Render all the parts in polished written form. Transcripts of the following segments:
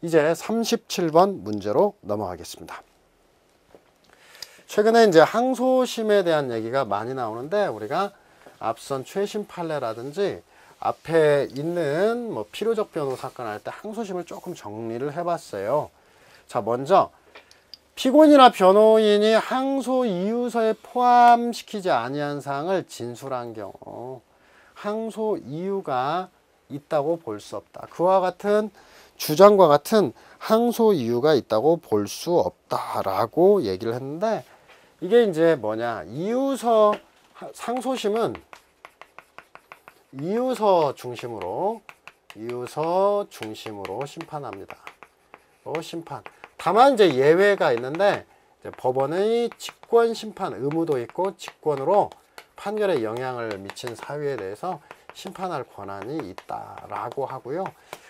이제 37번 문제로 넘어가겠습니다. 최근에 이제 항소심에 대한 얘기가 많이 나오는데, 우리가 앞선 최신 판례라든지 앞에 있는 뭐 필요적 변호 사건 할 때 항소심을 조금 정리를 해봤어요. 자, 먼저 피고인이나 변호인이 항소 이유서에 포함시키지 아니한 사항을 진술한 경우 항소 이유가 있다고 볼 수 없다. 그와 같은 주장과 같은 항소 이유가 있다고 볼 수 없다라고 얘기를 했는데, 이게 이제 뭐냐, 이유서, 상소심은 이유서 중심으로 심판합니다. 심판. 다만 이제 예외가 있는데, 이제 법원의 직권 심판 의무도 있고 직권으로 판결에 영향을 미친 사유에 대해서 심판할 권한이 있다라고 하고요.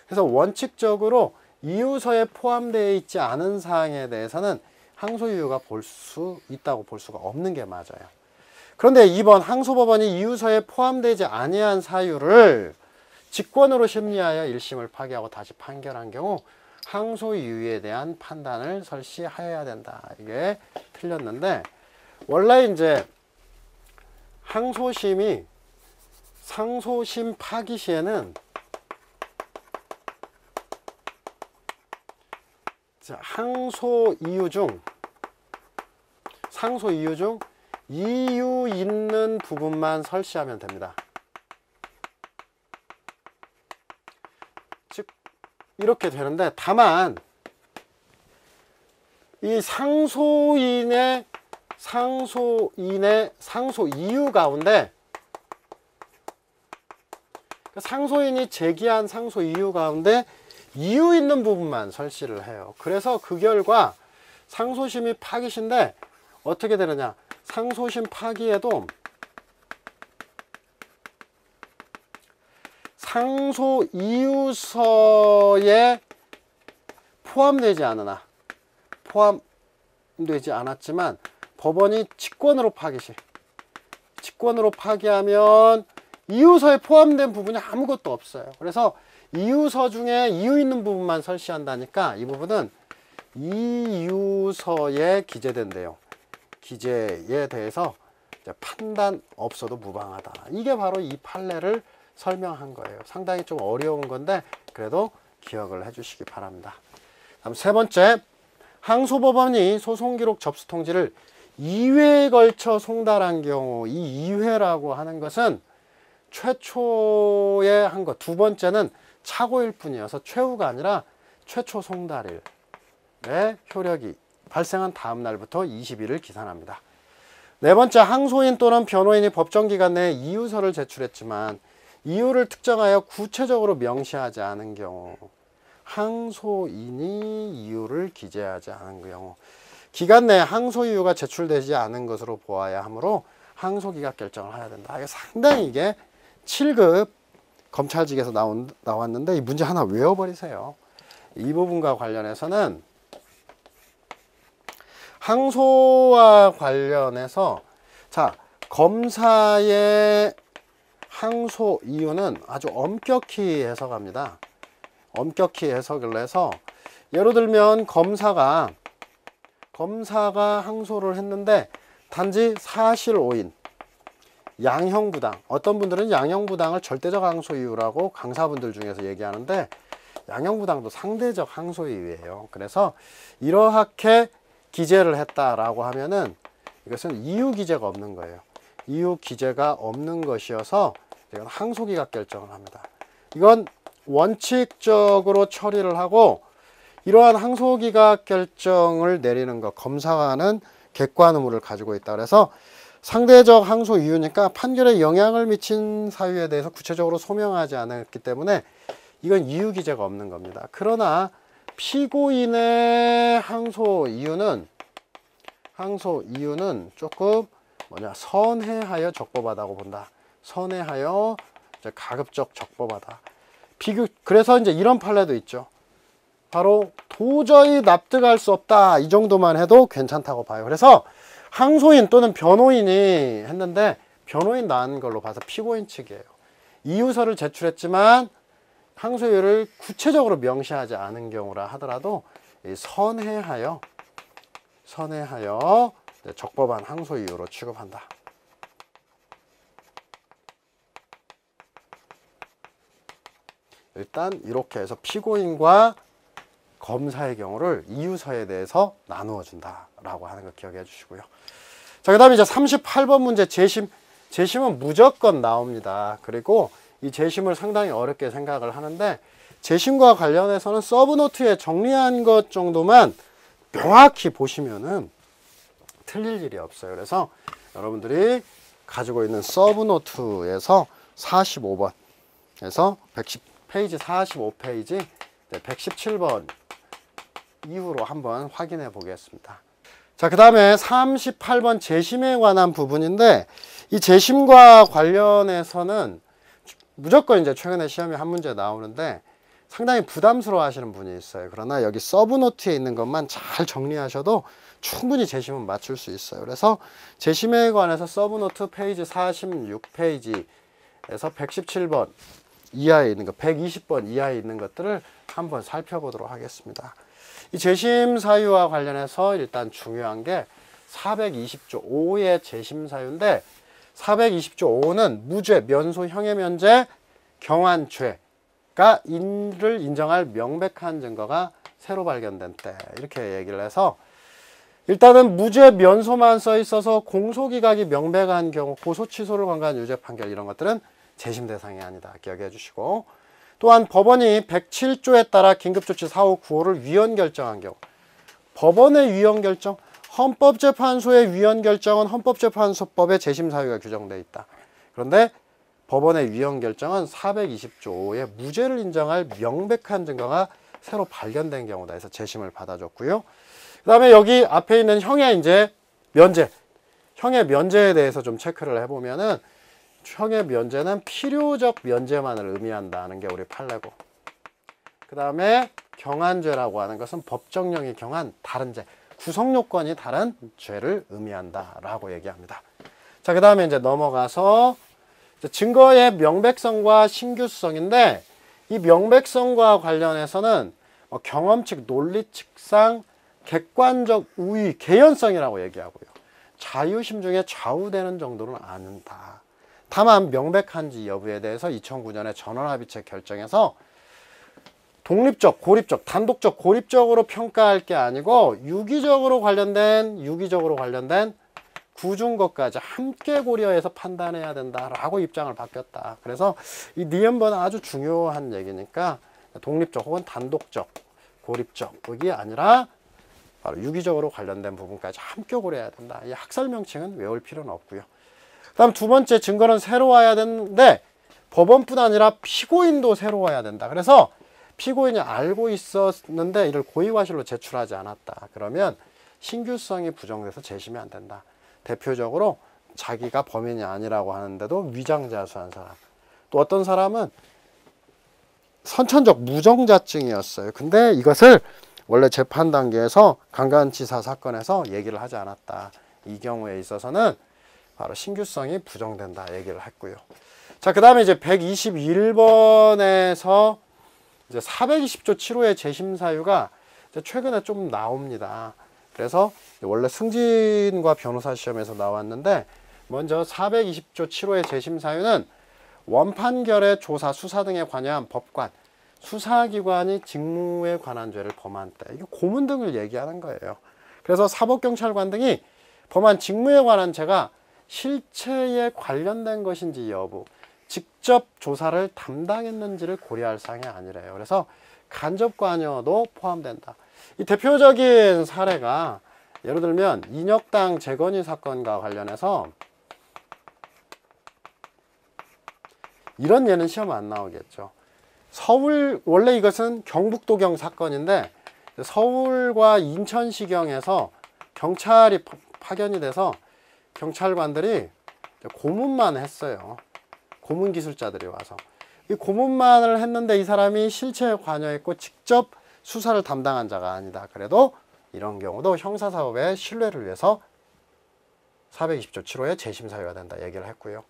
그래서 원칙적으로 이유서에 포함되어 있지 않은 사항에 대해서는 항소 이유가 볼 수 있다고 볼 수가 없는 게 맞아요. 그런데 이번 항소법원이 이유서에 포함되지 아니한 사유를 직권으로 심리하여 1심을 파기하고 다시 판결한 경우 항소 이유에 대한 판단을 설시하여야 된다. 이게 틀렸는데, 원래 이제 항소심이 상소심 파기 시에는 상소 이유 중 이유 있는 부분만 설시하면 됩니다. 즉 이렇게 되는데, 다만 이 상소인의 상소 이유 가운데, 상소인이 제기한 상소 이유 가운데 이유 있는 부분만 설시를 해요. 그래서 그 결과 상소심이 파기시인데 어떻게 되느냐, 상소심 파기에도 상소 이유서에 포함되지 않았지만 법원이 직권으로 파기하면 이유서에 포함된 부분이 아무것도 없어요. 그래서 이유서 중에 이유 있는 부분만 설시한다니까 이 부분은 이유서에 기재된대요. 기재에 대해서 판단 없어도 무방하다. 이게 바로 이 판례를 설명한 거예요. 상당히 좀 어려운 건데 그래도 기억을 해주시기 바랍니다. 다음 세 번째, 항소법원이 소송기록 접수 통지를 2회에 걸쳐 송달한 경우, 이 2회라고 하는 것은 최초에 한 것, 두 번째는 착오일 뿐이어서 최후가 아니라 최초 송달일의 효력이 발생한 다음 날부터 20일을 기산합니다. 네 번째, 항소인 또는 변호인이 법정기간 내에 이유서를 제출했지만 이유를 특정하여 구체적으로 명시하지 않은 경우, 항소인이 이유를 기재하지 않은 경우, 기간 내에 항소 이유가 제출되지 않은 것으로 보아야 하므로 항소기각 결정을 해야 된다. 이게 상당히 이게 7급 검찰직에서 나왔는데 이 문제 하나 외워버리세요. 이 부분과 관련해서는 항소와 관련해서, 자, 검사의 항소 이유는 아주 엄격히 해석합니다. 엄격히 해석을 해서, 예를 들면 검사가 항소를 했는데 단지 사실 오인, 양형부당, 어떤 분들은 양형부당을 절대적 항소 이유라고 강사분들 중에서 얘기하는데, 양형부당도 상대적 항소 이유예요. 그래서 이러하게 기재를 했다라고 하면은 이것은 이유 기재가 없는 거예요. 이유 기재가 없는 것이어서 이건 항소기각 결정을 합니다. 이건 원칙적으로 처리를 하고, 이러한 항소기각 결정을 내리는 것, 검사관은 객관 의무를 가지고 있다. 그래서 상대적 항소 이유니까 판결에 영향을 미친 사유에 대해서 구체적으로 소명하지 않았기 때문에 이건 이유 기재가 없는 겁니다. 그러나 피고인의 항소 이유는 조금 선회하여 적법하다고 본다. 선회하여 가급적 적법하다. 그래서 이제 이런 판례도 있죠. 바로 도저히 납득할 수 없다, 이 정도만 해도 괜찮다고 봐요. 그래서 항소인 또는 변호인이 했는데 변호인 나은 걸로 봐서 피고인 측이에요. 이유서를 제출했지만 항소유를 구체적으로 명시하지 않은 경우라 하더라도 이 선회하여 적법한 항소이유로 취급한다. 일단 이렇게 해서 피고인과 검사의 경우를 이유서에 대해서 나누어 준다라고 하는 거 기억해 주시고요. 자, 그다음에 이제 38번 문제 재심은 무조건 나옵니다. 그리고 이 재심을 상당히 어렵게 생각을 하는데 재심과 관련해서는 서브노트에 정리한 것 정도만 명확히 보시면은 틀릴 일이 없어요. 그래서 여러분들이 가지고 있는 서브노트에서 45번에서 110페이지 45페이지 117번 이후로 한번 확인해 보겠습니다. 자, 그 다음에 38번 재심에 관한 부분인데 이 재심과 관련해서는 무조건 이제 최근에 시험에 한 문제 나오는데 상당히 부담스러워 하시는 분이 있어요. 그러나 여기 서브노트에 있는 것만 잘 정리하셔도 충분히 재심은 맞출 수 있어요. 그래서 재심에 관해서 서브노트 페이지 46페이지에서 117번 이하에 있는 것, 120번 이하에 있는 것들을 한번 살펴보도록 하겠습니다. 이 재심 사유와 관련해서 일단 중요한 게 420조 5의 재심 사유인데 420조 5는 무죄, 면소, 형의 면제, 경환죄가 이를 인정할 명백한 증거가 새로 발견된 때 이렇게 얘기를 해서 일단은 무죄, 면소만 써 있어서 공소기각이 명백한 경우 고소 취소를 관계한 유죄 판결 이런 것들은 재심 대상이 아니다. 기억해 주시고 또한 법원이 107조에 따라 긴급조치 4호 9호를 위헌 결정한 경우 법원의 위헌 결정 헌법재판소의 위헌 결정은 헌법재판소법에 재심 사유가 규정되어 있다. 그런데 법원의 위헌 결정은 420조 5의 무죄를 인정할 명백한 증거가 새로 발견된 경우다 해서 재심을 받아줬고요. 그 다음에 여기 앞에 있는 형의 이제 면제, 형의 면제에 대해서 좀 체크를 해보면은 형의 면제는 필요적 면제만을 의미한다는 게 우리 판례고, 그 다음에 경환죄라고 하는 것은 법정령이 경한 다른 죄, 구성 요건이 다른 죄를 의미한다라고 얘기합니다. 자, 그 다음에 이제 넘어가서 증거의 명백성과 신규성인데 이 명백성과 관련해서는 경험칙, 논리칙상 객관적 우위, 개연성이라고 얘기하고요. 자유심 중에 좌우되는 정도는 아니다. 다만 명백한지 여부에 대해서 2009년에 전원합의체 결정에서 독립적, 고립적, 단독적, 고립적으로 평가할 게 아니고 유기적으로 관련된 구중것까지 함께 고려해서 판단해야 된다라고 입장을 바뀌었다. 그래서 이 니은번은 아주 중요한 얘기니까 독립적 혹은 단독적, 고립적이 아니라 바로 유기적으로 관련된 부분까지 함께 고려해야 된다. 이 학설 명칭은 외울 필요는 없고요. 다음 두 번째, 증거는 새로워야 되는데 법원뿐 아니라 피고인도 새로워야 된다. 그래서 피고인이 알고 있었는데 이를 고의과실로 제출하지 않았다. 그러면 신규성이 부정돼서 재심이 안 된다. 대표적으로 자기가 범인이 아니라고 하는데도 위장자수한 사람, 또 어떤 사람은 선천적 무정자증이었어요. 근데 이것을 원래 재판 단계에서 강간치사 사건에서 얘기를 하지 않았다. 이 경우에 있어서는 바로 신규성이 부정된다 얘기를 했고요. 자, 그 다음에 이제 121번에서 이제 420조 7호의 재심 사유가 이제 최근에 좀 나옵니다. 그래서 원래 승진과 변호사 시험에서 나왔는데 먼저 420조 7호의 재심 사유는 원판결의 조사, 수사 등에 관여한 법관, 수사기관이 직무에 관한 죄를 범한 때, 이게 고문 등을 얘기하는 거예요. 그래서 사법경찰관 등이 범한 직무에 관한 죄가 실체에 관련된 것인지 여부, 직접 조사를 담당했는지를 고려할 사항이 아니래요. 그래서 간접 관여도 포함된다. 이 대표적인 사례가 예를 들면 인혁당 재건이 사건과 관련해서 이런 예는 시험 안 나오겠죠. 서울, 원래 이것은 경북도경 사건인데 서울과 인천시경에서 경찰이 파견이 돼서 경찰관들이 고문만 했어요. 고문 기술자들이 와서 이 고문만을 했는데 이 사람이 실체에 관여했고 직접 수사를 담당한 자가 아니다. 그래도 이런 경우도 형사사법의 신뢰를 위해서 420조 7호의 재심 사유가 된다 얘기를 했고요.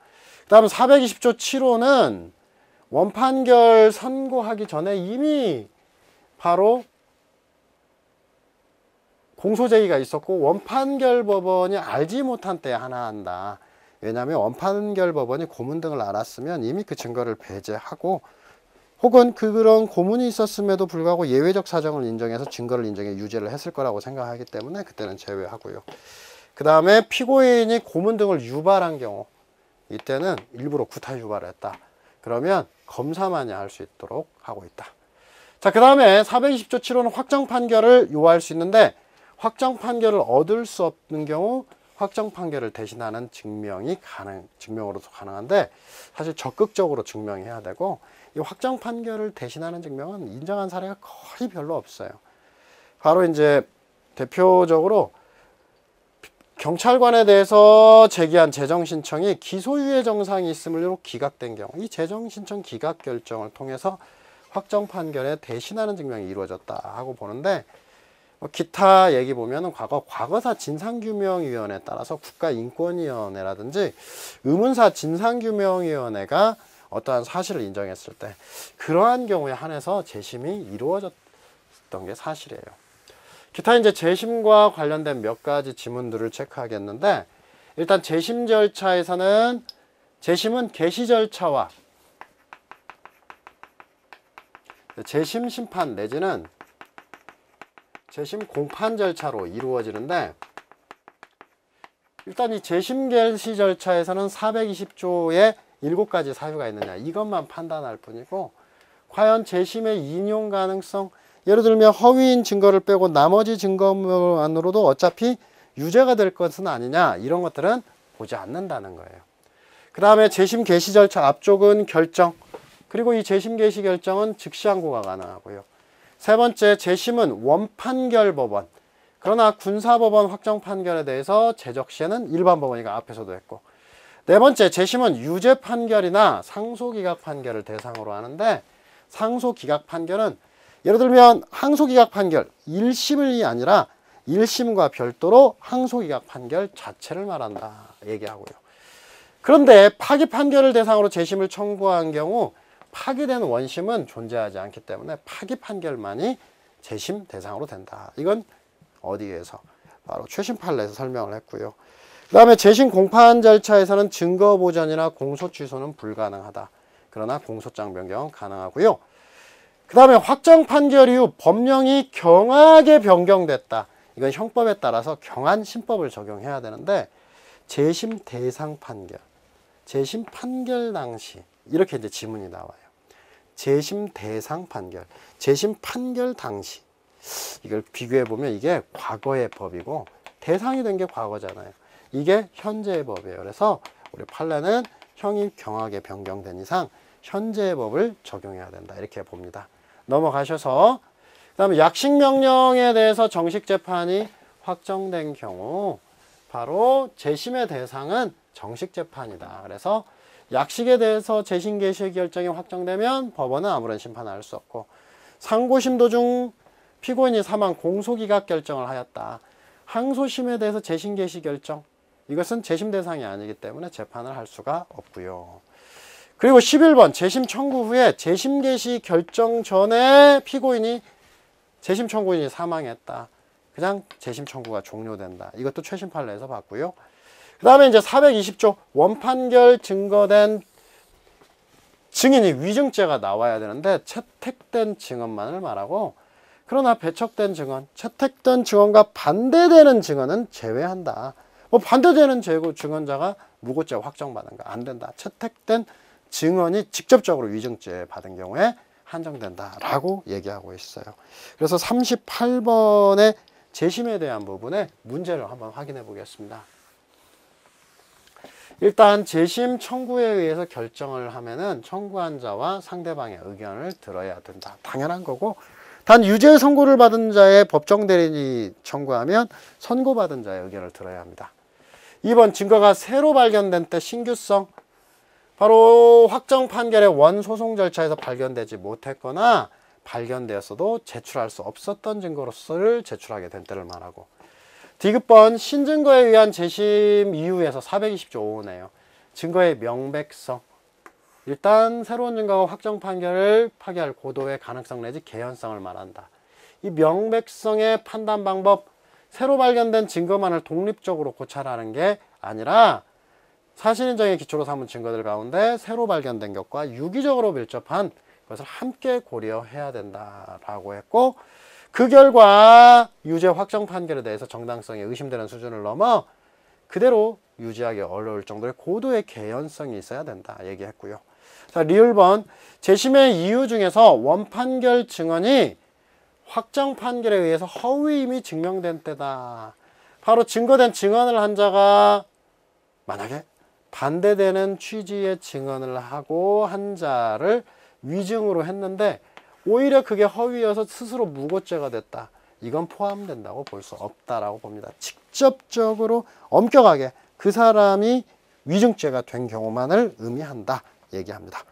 그 다음 420조 7호는 원판결 선고하기 전에 이미 바로 공소제기가 있었고 원판결 법원이 알지 못한 때에 하나 한다. 왜냐하면 원판결 법원이 고문 등을 알았으면 이미 그 증거를 배제하고 혹은 그런 고문이 있었음에도 불구하고 예외적 사정을 인정해서 증거를 인정해 유죄를 했을 거라고 생각하기 때문에 그때는 제외하고요. 그 다음에 피고인이 고문 등을 유발한 경우, 이때는 일부러 구타 유발을 했다. 그러면 검사만이 할 수 있도록 하고 있다. 자, 그 다음에 420조 7호는 확정 판결을 요구할 수 있는데, 확정 판결을 얻을 수 없는 경우 확정 판결을 대신하는 증명으로도 가능한데, 사실 적극적으로 증명해야 되고, 이 확정 판결을 대신하는 증명은 인정한 사례가 거의 별로 없어요. 바로 이제 대표적으로 경찰관에 대해서 제기한 재정신청이 기소유예 정상이 있으므로 기각된 경우, 이 재정신청 기각 결정을 통해서 확정 판결에 대신하는 증명이 이루어졌다 하고 보는데, 기타 얘기 보면은 과거사 진상규명위원회에 따라서 국가인권위원회라든지 의문사 진상규명위원회가 어떠한 사실을 인정했을 때 그러한 경우에 한해서 재심이 이루어졌던 게 사실이에요. 기타 이제 재심과 관련된 몇 가지 지문들을 체크하겠는데, 일단 재심 절차에서는 재심은 개시 절차와 재심 심판 내지는 재심 공판 절차로 이루어지는데, 일단 이 재심 개시 절차에서는 420조에 7가지 사유가 있느냐 이것만 판단할 뿐이고, 과연 재심의 인용 가능성, 예를 들면 허위인 증거를 빼고 나머지 증거만으로도 어차피 유죄가 될 것은 아니냐, 이런 것들은 보지 않는다는 거예요. 그 다음에 재심 개시 절차 앞쪽은 결정, 그리고 이 재심 개시 결정은 즉시 항고가 가능하고요. 세 번째, 재심은 원판결 법원, 그러나 군사법원 확정 판결에 대해서 제적시에는 일반 법원이가 앞에서도 했고, 네 번째, 재심은 유죄 판결이나 상소기각 판결을 대상으로 하는데, 상소기각 판결은 예를 들면 항소기각 판결 1심이 아니라 1심과 별도로 항소기각 판결 자체를 말한다 얘기하고요. 그런데 파기 판결을 대상으로 재심을 청구한 경우 파기된 원심은 존재하지 않기 때문에 파기 판결만이 재심 대상으로 된다. 이건 어디에서? 바로 최신 판례에서 설명을 했고요. 그 다음에 재심 공판 절차에서는 증거 보전이나 공소 취소는 불가능하다. 그러나 공소장 변경은 가능하고요. 그 다음에 확정 판결 이후 법령이 경하게 변경됐다. 이건 형법에 따라서 경한 신법을 적용해야 되는데, 재심 대상 판결, 재심 판결 당시, 이렇게 이제 지문이 나와요. 재심 대상 판결, 재심 판결 당시. 이걸 비교해 보면 이게 과거의 법이고 대상이 된 게 과거잖아요. 이게 현재의 법이에요. 그래서 우리 판례는 형이 경하게 변경된 이상 현재의 법을 적용해야 된다. 이렇게 봅니다. 넘어가셔서 그 다음에 약식명령에 대해서 정식 재판이 확정된 경우 바로 재심의 대상은 정식 재판이다. 그래서 약식에 대해서 재심 개시 결정이 확정되면 법원은 아무런 심판을 할 수 없고, 상고심 도중 피고인이 사망 공소기각 결정을 하였다. 항소심에 대해서 재심 개시 결정, 이것은 재심 대상이 아니기 때문에 재판을 할 수가 없고요. 그리고 11번 재심 청구 후에 재심 개시 결정 전에 재심 청구인이 사망했다. 그냥 재심 청구가 종료된다. 이것도 최신 판례에서 봤고요. 그 다음에 이제 420조 원판결 증거된 증인이 위증죄가 나와야 되는데, 채택된 증언만을 말하고, 그러나 배척된 증언, 채택된 증언과 반대되는 증언은 제외한다. 반대되는 증언자가 무고죄 확정받은 거 안 된다. 채택된 증언이 직접적으로 위증죄 받은 경우에 한정된다라고 얘기하고 있어요. 그래서 38번의 재심에 대한 부분에 문제를 한번 확인해 보겠습니다. 일단 재심 청구에 의해서 결정을 하면은 청구한 자와 상대방의 의견을 들어야 된다. 당연한 거고, 단 유죄 선고를 받은 자의 법정 대리인이 청구하면 선고받은 자의 의견을 들어야 합니다. 2번 증거가 새로 발견된 때 신규성, 바로 확정 판결의 원소송 절차에서 발견되지 못했거나 발견되었어도 제출할 수 없었던 증거로서를 제출하게 된 때를 말하고, 디귿번 신증거에 의한 재심 이후에서 420조 5호네요. 증거의 명백성, 일단 새로운 증거가 확정 판결을 파기할 고도의 가능성 내지 개연성을 말한다. 이 명백성의 판단 방법, 새로 발견된 증거만을 독립적으로 고찰하는 게 아니라 사실 인정의 기초로 삼은 증거들 가운데 새로 발견된 것과 유기적으로 밀접한 것을 함께 고려해야 된다라고 했고, 그 결과 유죄 확정 판결에 대해서 정당성이 의심되는 수준을 넘어 그대로 유지하기 어려울 정도의 고도의 개연성이 있어야 된다 얘기했고요. 자, 리을번 재심의 이유 중에서 원판결 증언이 확정 판결에 의해서 허위임이 증명된 때다. 바로 증거된 증언을 한 자가 만약에 반대되는 취지의 증언을 하고 한 자를 위증으로 했는데 오히려 그게 허위여서 스스로 무고죄가 됐다. 이건 포함된다고 볼 수 없다라고 봅니다. 직접적으로 엄격하게 그 사람이 위증죄가 된 경우만을 의미한다 얘기합니다.